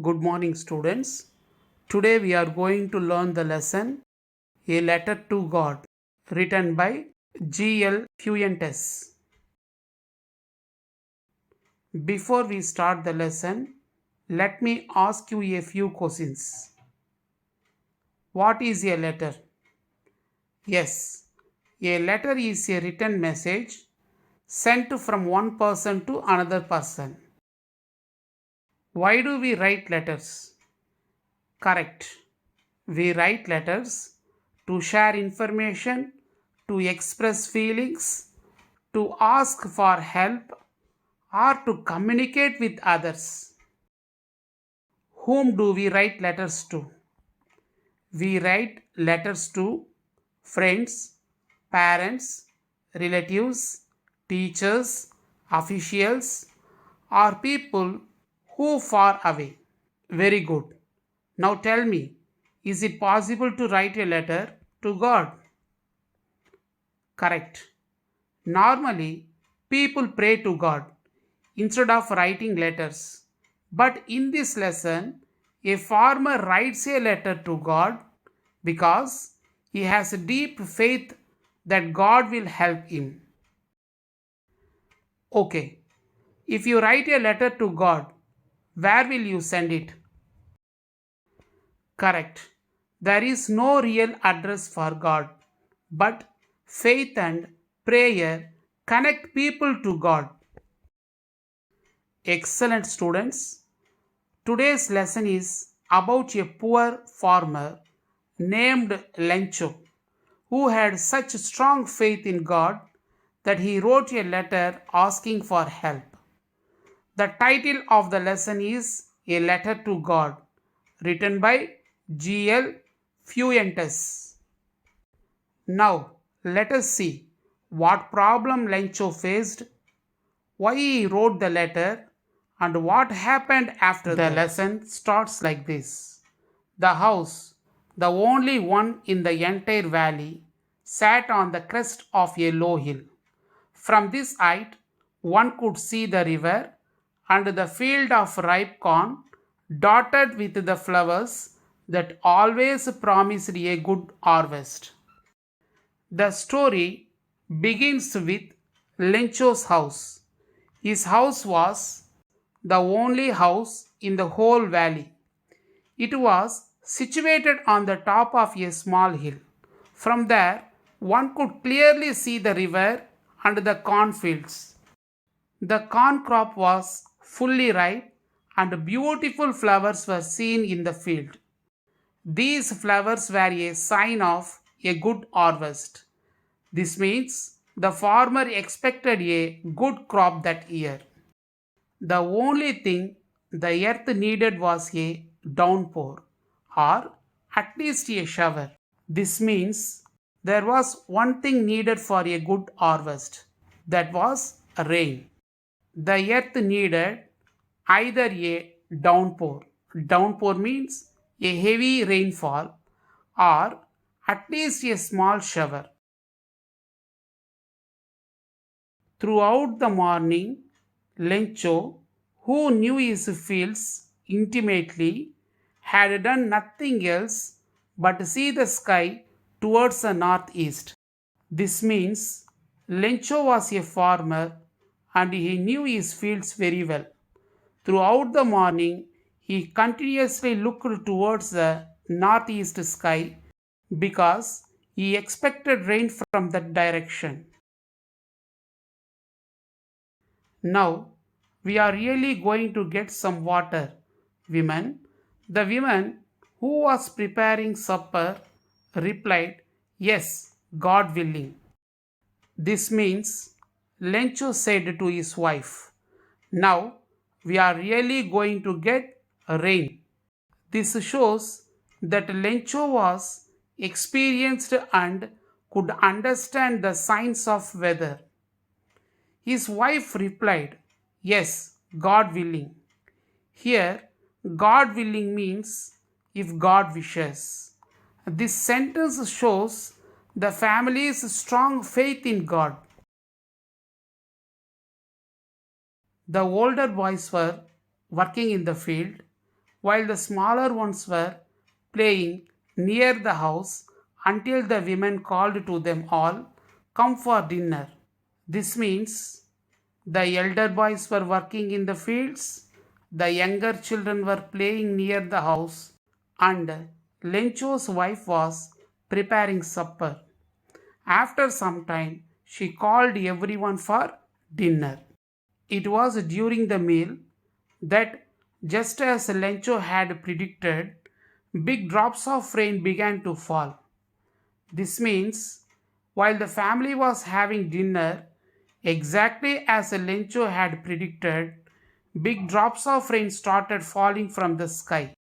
Good morning, students. Today we are going to learn the lesson A Letter to God, written by G.L. Fuentes. Before we start the lesson, let me ask you a few questions. What is a letter? Yes, a letter is a written message sent from one person to another person. Why do we write letters? Correct. We write letters to share information, to express feelings, to ask for help, or to communicate with others. Whom do we write letters to? We write letters to friends, parents, relatives, teachers, officials, or people who far away. Very good. Now tell me, is it possible to write a letter to God? Correct. Normally, people pray to God instead of writing letters. But in this lesson, a farmer writes a letter to God because he has a deep faith that God will help him. Okay, if you write a letter to God, where will you send it? Correct. There is no real address for God, but faith and prayer connect people to God. Excellent, students. Today's lesson is about a poor farmer named Lencho who had such strong faith in God that he wrote a letter asking for help. The title of the lesson is A Letter to God, written by G.L. Fuentes. Now, let us see what problem Lencho faced, why he wrote the letter, and what happened after that. The lesson starts like this. The house, the only one in the entire valley, sat on the crest of a low hill. From this height, one could see the river and the field of ripe corn dotted with the flowers that always promised a good harvest. The story begins with Lencho's house. His house was the only house in the whole valley. It was situated on the top of a small hill. From there, one could clearly see the river and the cornfields. The corn crop was fully ripe and beautiful flowers were seen in the field. These flowers were a sign of a good harvest. This means the farmer expected a good crop that year. The only thing the earth needed was a downpour, or at least a shower. This means there was one thing needed for a good harvest, that was rain. The earth needed either a downpour. Downpour means a heavy rainfall, or at least a small shower. Throughout the morning, Lencho, who knew his fields intimately, had done nothing else but see the sky towards the northeast. This means Lencho was a farmer and he knew his fields very well. Throughout the morning, he continuously looked towards the northeast sky because he expected rain from that direction. Now we are really going to get some water, women. The woman who was preparing supper replied, Yes, God willing. This means Lencho said to his wife, Now we are really going to get rain. This shows that Lencho was experienced and could understand the signs of weather. His wife replied, Yes, God willing. Here, God willing means if God wishes. This sentence shows the family's strong faith in God. The older boys were working in the field, while the smaller ones were playing near the house until the women called to them all, "Come for dinner." This means the elder boys were working in the fields, the younger children were playing near the house, and Lencho's wife was preparing supper. After some time, she called everyone for dinner. It was during the meal that, just as Lencho had predicted, big drops of rain began to fall. This means, while the family was having dinner, exactly as Lencho had predicted, big drops of rain started falling from the sky.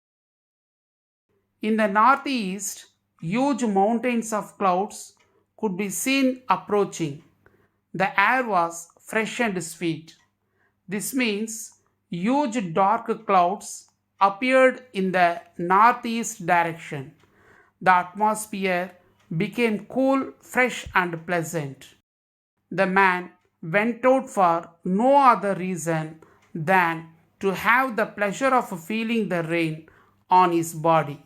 In the northeast, huge mountains of clouds could be seen approaching. The air was fresh and sweet. This means huge dark clouds appeared in the northeast direction. The atmosphere became cool, fresh, and pleasant. The man went out for no other reason than to have the pleasure of feeling the rain on his body.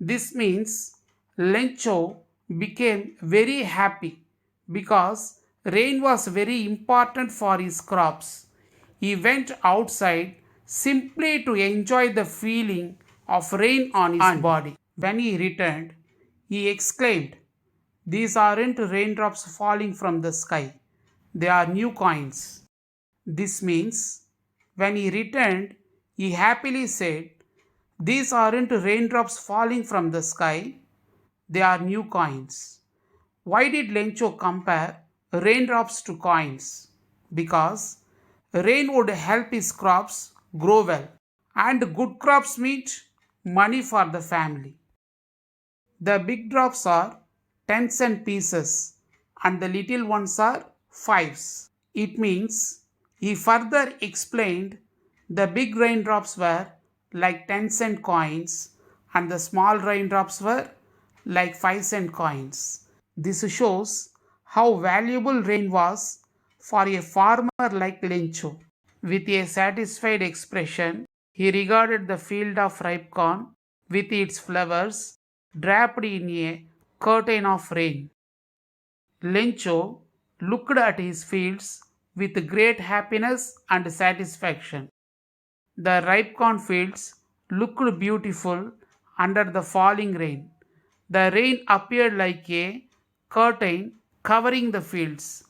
This means Lencho became very happy because rain was very important for his crops. He went outside simply to enjoy the feeling of rain on his body. When he returned, he exclaimed, "These aren't raindrops falling from the sky, they are new coins." This means when he returned, he happily said, "These aren't raindrops falling from the sky, they are new coins." Why did Lencho compare raindrops to coins? Because rain would help his crops grow well, and good crops mean money for the family. The big drops are tens and pieces, and the little ones are fives. It means he further explained the big raindrops were like 10-cent coins, and the small raindrops were like 5-cent coins. This shows how valuable rain was for a farmer like Lencho. With a satisfied expression, he regarded the field of ripe corn with its flowers draped in a curtain of rain. Lencho looked at his fields with great happiness and satisfaction. The ripe corn fields looked beautiful under the falling rain. The rain appeared like a curtain covering the fields.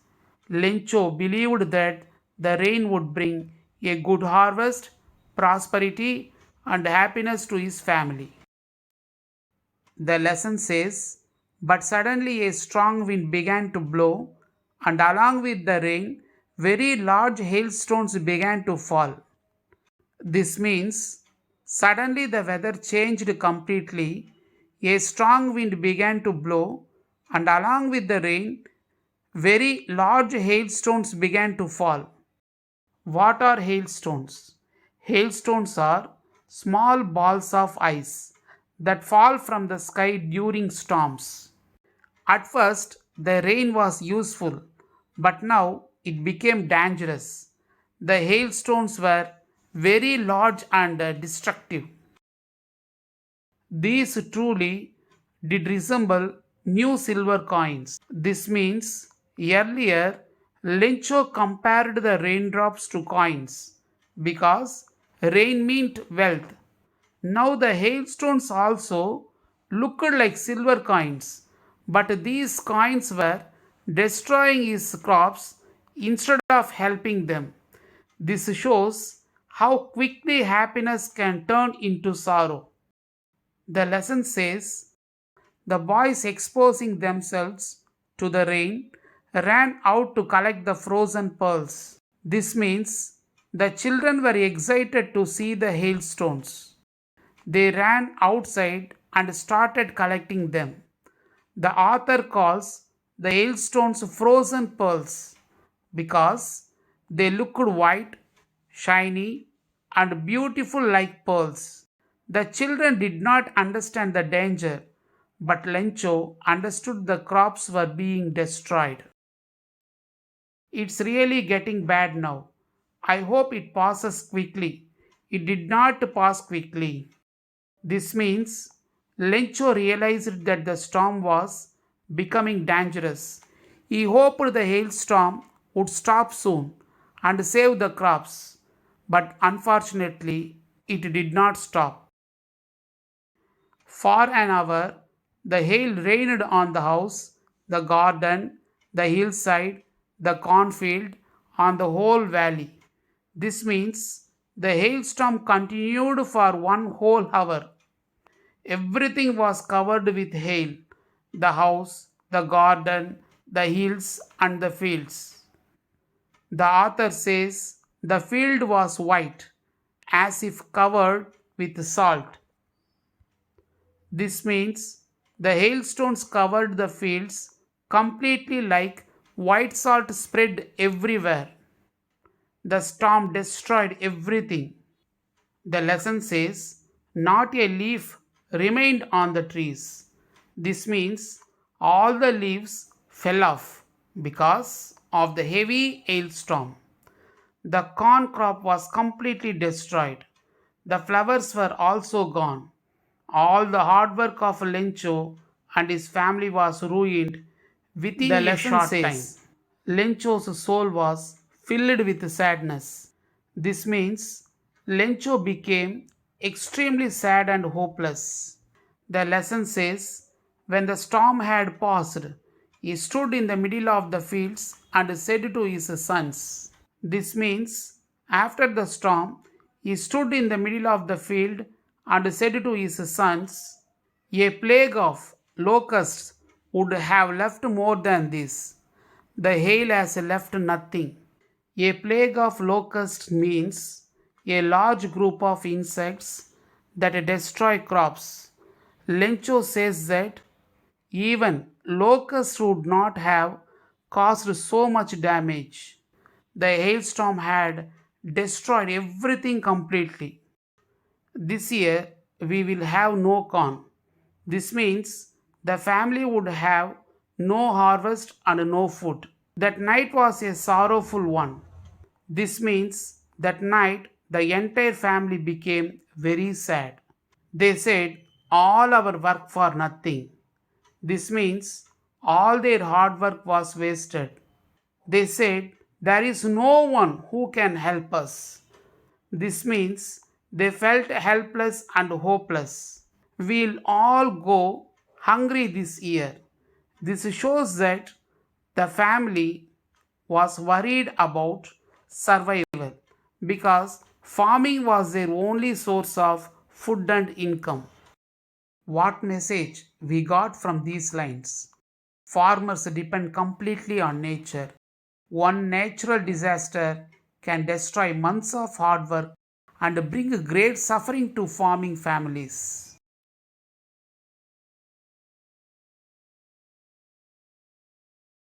Lencho believed that the rain would bring a good harvest, prosperity, and happiness to his family. The lesson says, "But suddenly a strong wind began to blow, and along with the rain, very large hailstones began to fall." This means suddenly the weather changed completely. A strong wind began to blow, and along with the rain, very large hailstones began to fall. What are hailstones? Hailstones are small balls of ice that fall from the sky during storms. At first, the rain was useful, but now it became dangerous. The hailstones were very large and destructive. These truly did resemble new silver coins. This means earlier Lencho compared the raindrops to coins because rain meant wealth. Now the hailstones also looked like silver coins, but these coins were destroying his crops instead of helping them. This shows how quickly happiness can turn into sorrow. The lesson says the boys, exposing themselves to the rain, ran out to collect the frozen pearls. This means the children were excited to see the hailstones. They ran outside and started collecting them. The author calls the hailstones frozen pearls because they looked white, shiny, and beautiful like pearls. The children did not understand the danger, but Lencho understood the crops were being destroyed. "It's really getting bad now. I hope it passes quickly," It did not pass quickly. This means Lencho realized that the storm was becoming dangerous. He hoped the hailstorm would stop soon and save the crops, but unfortunately, it did not stop. For an hour, the hail rained on the house, the garden, the hillside, the cornfield, on the whole valley. This means the hailstorm continued for one whole hour. Everything was covered with hail: the house, the garden, the hills, and the fields. The author says the field was white, as if covered with salt. This means the hailstones covered the fields completely like white salt spread everywhere. The storm destroyed everything. The lesson says not a leaf remained on the trees. This means all the leaves fell off because of the heavy hailstorm. The corn crop was completely destroyed. The flowers were also gone. All the hard work of Lencho and his family was ruined within a short time. Lencho's soul was filled with sadness. This means Lencho became extremely sad and hopeless. The lesson says when the storm had passed, he stood in the middle of the fields and said to his sons. This means after the storm, he stood in the middle of the field and said to his sons, a plague of locusts would have left more than this. The hail has left nothing. A plague of locusts means a large group of insects that destroy crops. Lencho says that even locusts would not have caused so much damage. The hailstorm had destroyed everything completely. This year we will have no corn. This means the family would have no harvest and no food. That night was a sorrowful one. This means that night the entire family became very sad. They said, all our work for nothing. This means all their hard work was wasted. They said, there is no one who can help us. This means they felt helpless and hopeless. We'll all go hungry this year. This shows that the family was worried about survival because farming was their only source of food and income. What message we got from these lines? Farmers depend completely on nature. One natural disaster can destroy months of hard work and bring great suffering to farming families.